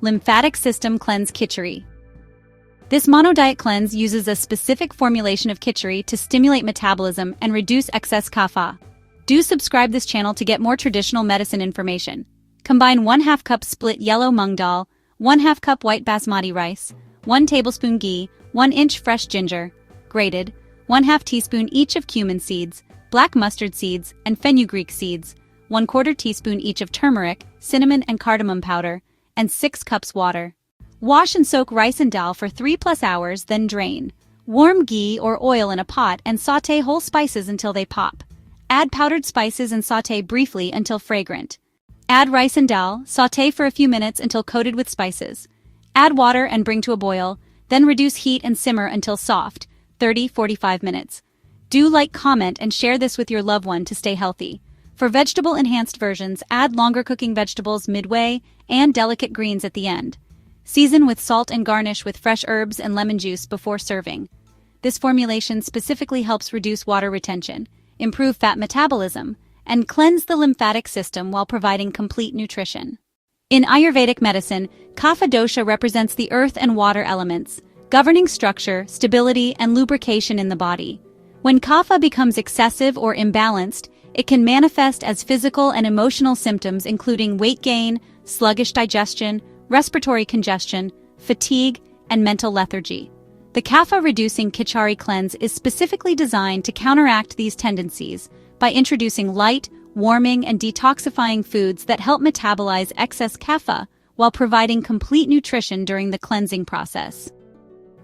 Lymphatic System Cleanse Kitchari. This monodiet cleanse uses a specific formulation of kitchari to stimulate metabolism and reduce excess kapha. Do subscribe this channel to get more traditional medicine information. Combine 1/2 cup split yellow mung dal, 1/2 cup white basmati rice, 1 tablespoon ghee, 1 inch fresh ginger, grated, 1/2 teaspoon each of cumin seeds, black mustard seeds, and fenugreek seeds, 1/4 teaspoon each of turmeric, cinnamon, and cardamom powder, and 6 cups water. Wash and soak rice and dal for 3+ hours, then drain. Warm ghee or oil in a pot and sauté whole spices until they pop. Add powdered spices and sauté briefly until fragrant. Add rice and dal, sauté for a few minutes until coated with spices. Add water and bring to a boil, then reduce heat and simmer until soft, 30-45 minutes. Do like, comment, and share this with your loved one to stay healthy. For vegetable-enhanced versions, add longer cooking vegetables midway and delicate greens at the end. Season with salt and garnish with fresh herbs and lemon juice before serving. This formulation specifically helps reduce water retention, improve fat metabolism, and cleanse the lymphatic system while providing complete nutrition. In Ayurvedic medicine, Kapha-dosha represents the earth and water elements, governing structure, stability, and lubrication in the body. When kapha becomes excessive or imbalanced, it can manifest as physical and emotional symptoms including weight gain, sluggish digestion, respiratory congestion, fatigue, and mental lethargy. The Kapha-reducing Kitchari cleanse is specifically designed to counteract these tendencies by introducing light, warming, and detoxifying foods that help metabolize excess kapha while providing complete nutrition during the cleansing process.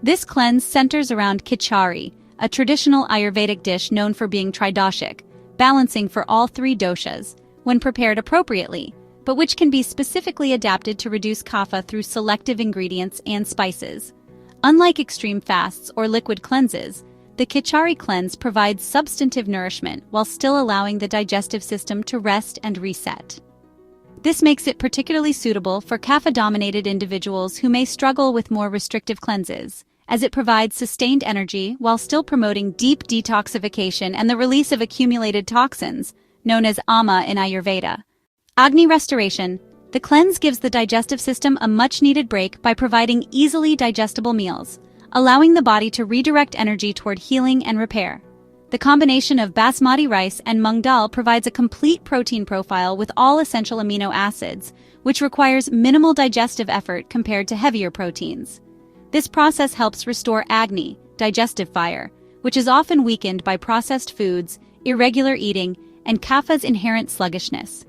This cleanse centers around Kitchari, a traditional Ayurvedic dish known for being tridoshic, balancing for all 3 doshas, when prepared appropriately, but which can be specifically adapted to reduce kapha through selective ingredients and spices. Unlike extreme fasts or liquid cleanses, the Kitchari cleanse provides substantive nourishment while still allowing the digestive system to rest and reset. This makes it particularly suitable for kapha-dominated individuals who may struggle with more restrictive cleanses, as it provides sustained energy while still promoting deep detoxification and the release of accumulated toxins, known as ama in Ayurveda. Agni restoration. The cleanse gives the digestive system a much-needed break by providing easily digestible meals, allowing the body to redirect energy toward healing and repair. The combination of basmati rice and mung dal provides a complete protein profile with all essential amino acids, which requires minimal digestive effort compared to heavier proteins. This process helps restore agni, digestive fire, which is often weakened by processed foods, irregular eating, and kapha's inherent sluggishness.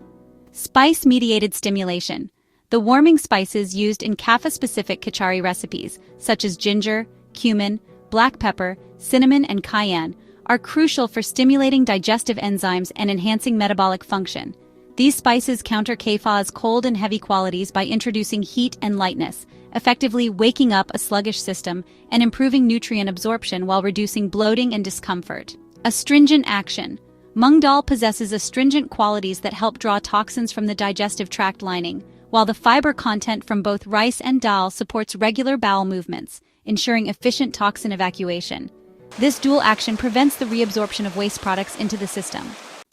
Spice-mediated stimulation. The warming spices used in kapha-specific Kitchari recipes, such as ginger, cumin, black pepper, cinnamon, and cayenne, are crucial for stimulating digestive enzymes and enhancing metabolic function. These spices counter kapha's cold and heavy qualities by introducing heat and lightness, effectively waking up a sluggish system and improving nutrient absorption while reducing bloating and discomfort. Astringent action. Mung dal possesses astringent qualities that help draw toxins from the digestive tract lining, while the fiber content from both rice and dal supports regular bowel movements, ensuring efficient toxin evacuation. This dual action prevents the reabsorption of waste products into the system.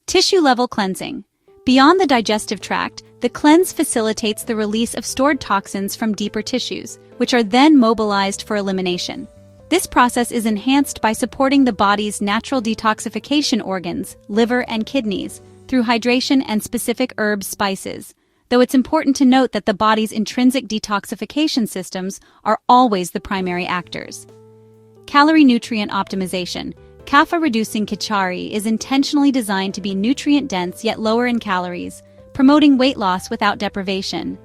Tissue-level cleansing. Beyond the digestive tract, the cleanse facilitates the release of stored toxins from deeper tissues, which are then mobilized for elimination. This process is enhanced by supporting the body's natural detoxification organs, liver and kidneys, through hydration and specific herbs spices, though it's important to note that the body's intrinsic detoxification systems are always the primary actors. Calorie-nutrient optimization. Kapha-reducing Kitchari is intentionally designed to be nutrient-dense yet lower in calories, promoting weight loss without deprivation.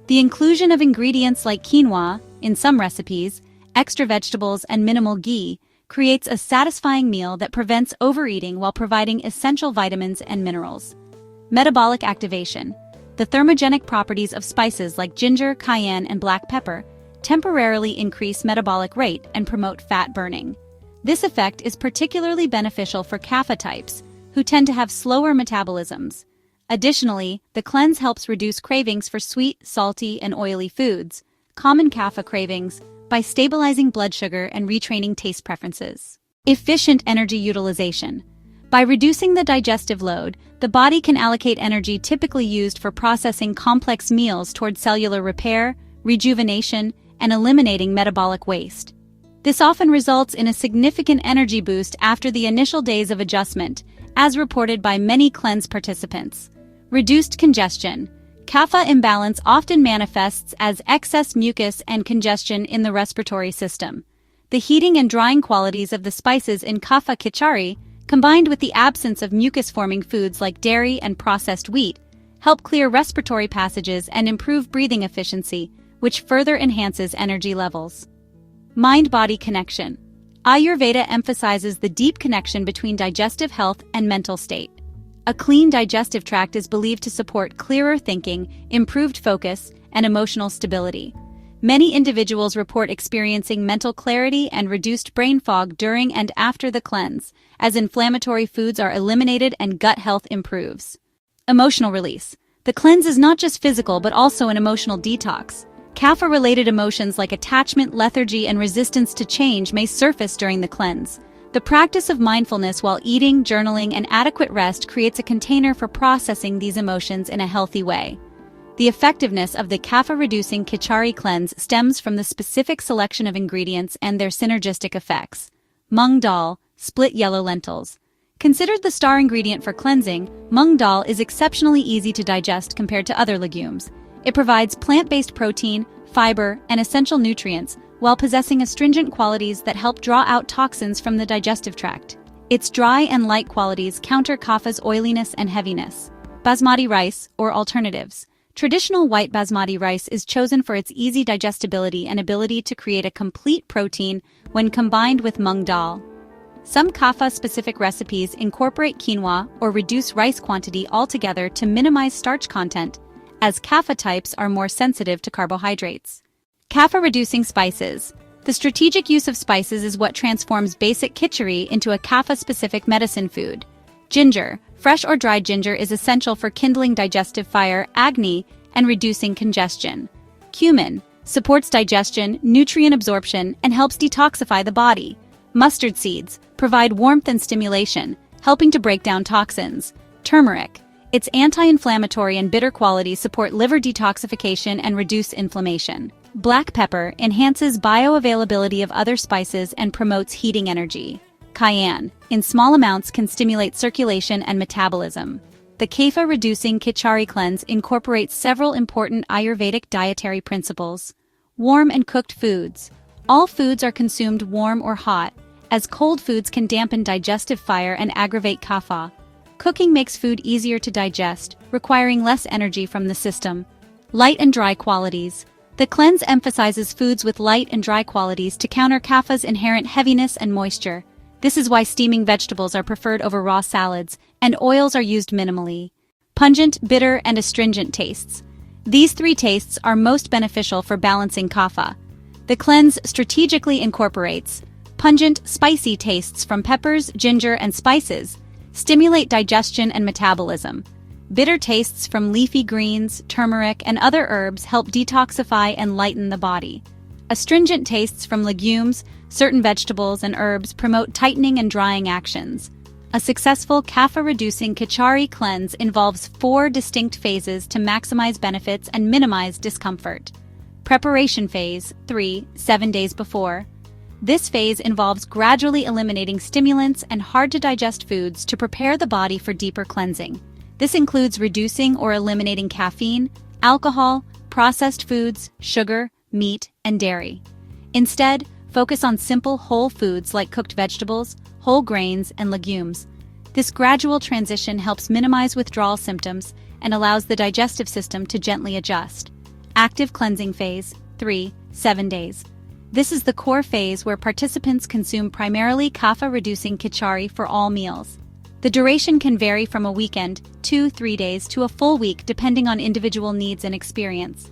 The inclusion of ingredients like quinoa, in some recipes, extra vegetables, and minimal ghee creates a satisfying meal that prevents overeating while providing essential vitamins and minerals. Metabolic activation. The thermogenic properties of spices like ginger, cayenne, and black pepper temporarily increase metabolic rate and promote fat burning. This effect is particularly beneficial for kapha types, who tend to have slower metabolisms. Additionally, the cleanse helps reduce cravings for sweet, salty, and oily foods, common kapha cravings, by stabilizing blood sugar and retraining taste preferences. Efficient energy utilization. By reducing the digestive load, the body can allocate energy typically used for processing complex meals toward cellular repair, rejuvenation, and eliminating metabolic waste. This often results in a significant energy boost after the initial days of adjustment, as reported by many cleanse participants. Reduced congestion. Kapha imbalance often manifests as excess mucus and congestion in the respiratory system. The heating and drying qualities of the spices in Kapha Kitchari, combined with the absence of mucus-forming foods like dairy and processed wheat, help clear respiratory passages and improve breathing efficiency, which further enhances energy levels. Mind-body connection. Ayurveda emphasizes the deep connection between digestive health and mental state. A clean digestive tract is believed to support clearer thinking, improved focus, and emotional stability. Many individuals report experiencing mental clarity and reduced brain fog during and after the cleanse, as inflammatory foods are eliminated and gut health improves. Emotional release. The cleanse is not just physical but also an emotional detox. Kapha-related emotions like attachment, lethargy, and resistance to change may surface during the cleanse. The practice of mindfulness while eating, journaling, and adequate rest creates a container for processing these emotions in a healthy way. The effectiveness of the Kapha-reducing Kitchari cleanse stems from the specific selection of ingredients and their synergistic effects. Mung dal, split yellow lentils. Considered the star ingredient for cleansing, mung dal is exceptionally easy to digest compared to other legumes. It provides plant-based protein, fiber, and essential nutrients, while possessing astringent qualities that help draw out toxins from the digestive tract. Its dry and light qualities counter Kapha's oiliness and heaviness. Basmati rice, or alternatives. Traditional white basmati rice is chosen for its easy digestibility and ability to create a complete protein when combined with mung dal. Some Kapha-specific recipes incorporate quinoa or reduce rice quantity altogether to minimize starch content, as Kapha types are more sensitive to carbohydrates. Kapha-reducing spices. The strategic use of spices is what transforms basic kitchari into a Kapha-specific medicine food. Ginger, fresh or dried ginger, is essential for kindling digestive fire, agni, and reducing congestion. Cumin supports digestion, nutrient absorption, and helps detoxify the body. Mustard seeds provide warmth and stimulation, helping to break down toxins. Turmeric. Its anti-inflammatory and bitter qualities support liver detoxification and reduce inflammation. Black pepper enhances bioavailability of other spices and promotes heating energy. Cayenne, in small amounts, can stimulate circulation and metabolism. The Kapha-reducing Kitchari cleanse incorporates several important Ayurvedic dietary principles. Warm and cooked foods. All foods are consumed warm or hot, as cold foods can dampen digestive fire and aggravate kapha. Cooking makes food easier to digest, requiring less energy from the system. Light and dry qualities. The cleanse emphasizes foods with light and dry qualities to counter kapha's inherent heaviness and moisture. This is why steaming vegetables are preferred over raw salads, and oils are used minimally. Pungent, bitter, and astringent tastes. These three tastes are most beneficial for balancing kapha. The cleanse strategically incorporates pungent, spicy tastes from peppers, ginger, and spices, stimulate digestion and metabolism. Bitter tastes from leafy greens, turmeric, and other herbs help detoxify and lighten the body. Astringent tastes from legumes, certain vegetables, and herbs promote tightening and drying actions. A successful Kapha-reducing Kitchari cleanse involves 4 distinct phases to maximize benefits and minimize discomfort. Preparation phase, 3-7 days before. This phase involves gradually eliminating stimulants and hard-to-digest foods to prepare the body for deeper cleansing. This includes reducing or eliminating caffeine, alcohol, processed foods, sugar, meat, and dairy. Instead, focus on simple whole foods like cooked vegetables, whole grains, and legumes. This gradual transition helps minimize withdrawal symptoms and allows the digestive system to gently adjust. Active cleansing phase, 3-7 days. This is the core phase where participants consume primarily Kapha-reducing Kitchari for all meals. The duration can vary from a weekend, 2-3 days, to a full week depending on individual needs and experience.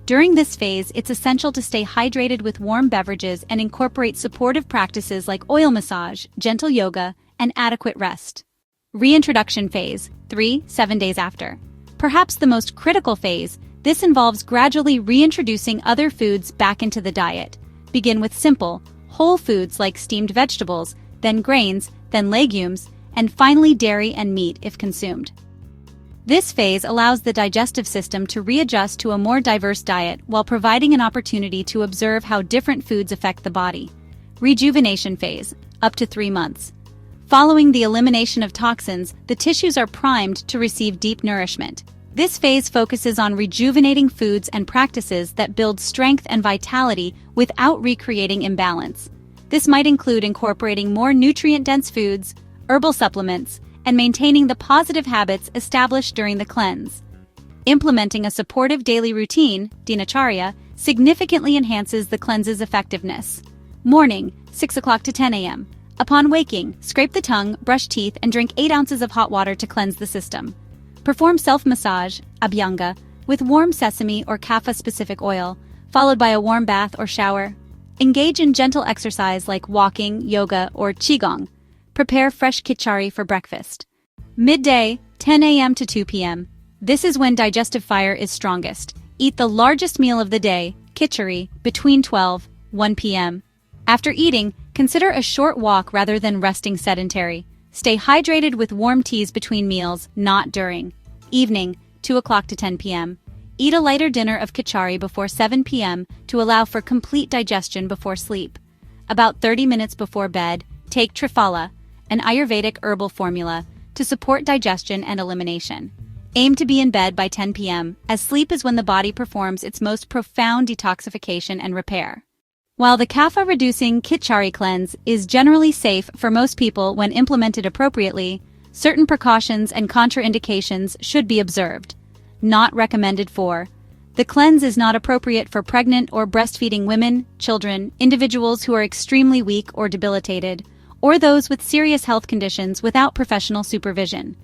During this phase, it's essential to stay hydrated with warm beverages and incorporate supportive practices like oil massage, gentle yoga, and adequate rest. Reintroduction phase, 3-7 days after. Perhaps the most critical phase, this involves gradually reintroducing other foods back into the diet. Begin with simple, whole foods like steamed vegetables, then grains, then legumes, and finally dairy and meat if consumed. This phase allows the digestive system to readjust to a more diverse diet while providing an opportunity to observe how different foods affect the body. Rejuvenation phase, up to 3 months. Following the elimination of toxins, the tissues are primed to receive deep nourishment. This phase focuses on rejuvenating foods and practices that build strength and vitality without recreating imbalance. This might include incorporating more nutrient-dense foods, herbal supplements, and maintaining the positive habits established during the cleanse. Implementing a supportive daily routine, dinacharya, significantly enhances the cleanse's effectiveness. Morning, 6 o'clock to 10 a.m. Upon waking, scrape the tongue, brush teeth, and drink 8 ounces of hot water to cleanse the system. Perform self-massage, abhyanga, with warm sesame or kapha-specific oil, followed by a warm bath or shower. Engage in gentle exercise like walking, yoga, or qigong. Prepare fresh kitchari for breakfast. Midday, 10 a.m. to 2 p.m. This is when digestive fire is strongest. Eat the largest meal of the day, kitchari, between 1 p.m. After eating, consider a short walk rather than resting sedentary. Stay hydrated with warm teas between meals, not during. Evening, 2 o'clock to 10 p.m. Eat a lighter dinner of kitchari before 7 p.m. to allow for complete digestion before sleep. About 30 minutes before bed, take Triphala, an Ayurvedic herbal formula, to support digestion and elimination. Aim to be in bed by 10 p.m., as sleep is when the body performs its most profound detoxification and repair. While the Kapha-reducing Kitchari cleanse is generally safe for most people when implemented appropriately, certain precautions and contraindications should be observed. Not recommended for. The cleanse is not appropriate for pregnant or breastfeeding women, children, individuals who are extremely weak or debilitated, or those with serious health conditions without professional supervision.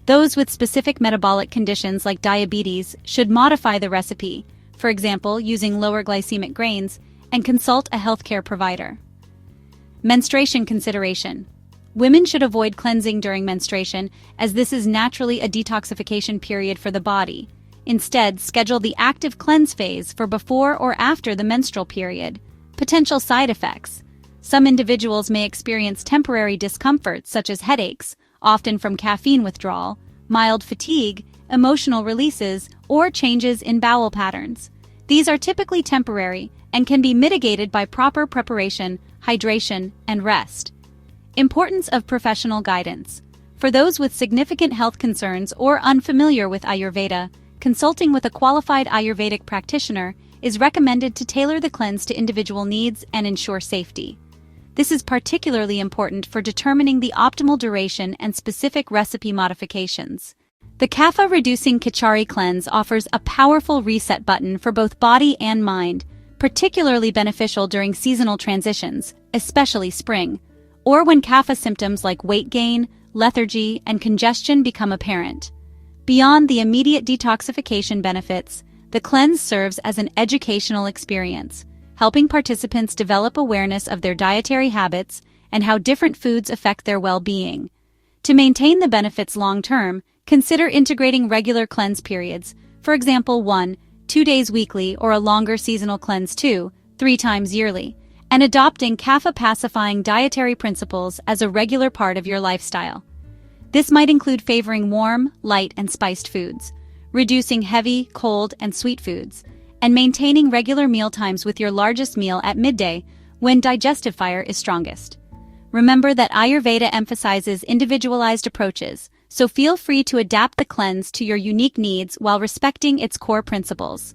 Those with specific metabolic conditions like diabetes should modify the recipe, for example, using lower glycemic grains, and consult a healthcare provider. Menstruation consideration. Women should avoid cleansing during menstruation, as this is naturally a detoxification period for the body. Instead, schedule the active cleanse phase for before or after the menstrual period. Potential side effects. Some individuals may experience temporary discomfort such as headaches, often from caffeine withdrawal, mild fatigue, emotional releases, or changes in bowel patterns. These are typically temporary and can be mitigated by proper preparation, hydration, and rest. Importance of professional guidance. For those with significant health concerns or unfamiliar with Ayurveda, consulting with a qualified Ayurvedic practitioner is recommended to tailor the cleanse to individual needs and ensure safety. This is particularly important for determining the optimal duration and specific recipe modifications. The Kapha-reducing Kitchari cleanse offers a powerful reset button for both body and mind, particularly beneficial during seasonal transitions, especially spring, or when kapha symptoms like weight gain, lethargy, and congestion become apparent. Beyond the immediate detoxification benefits, the cleanse serves as an educational experience, helping participants develop awareness of their dietary habits and how different foods affect their well-being. To maintain the benefits long-term, consider integrating regular cleanse periods, for example 1-2 days weekly or a longer seasonal cleanse 2-3 times yearly, and adopting kapha-pacifying dietary principles as a regular part of your lifestyle. This might include favoring warm, light, and spiced foods, reducing heavy, cold, and sweet foods, and maintaining regular meal times with your largest meal at midday when digestive fire is strongest. Remember that Ayurveda emphasizes individualized approaches, so feel free to adapt the cleanse to your unique needs while respecting its core principles.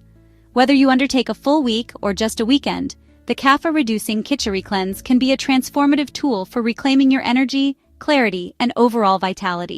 Whether you undertake a full week or just a weekend, the Kapha-reducing Kitchari cleanse can be a transformative tool for reclaiming your energy, clarity, and overall vitality.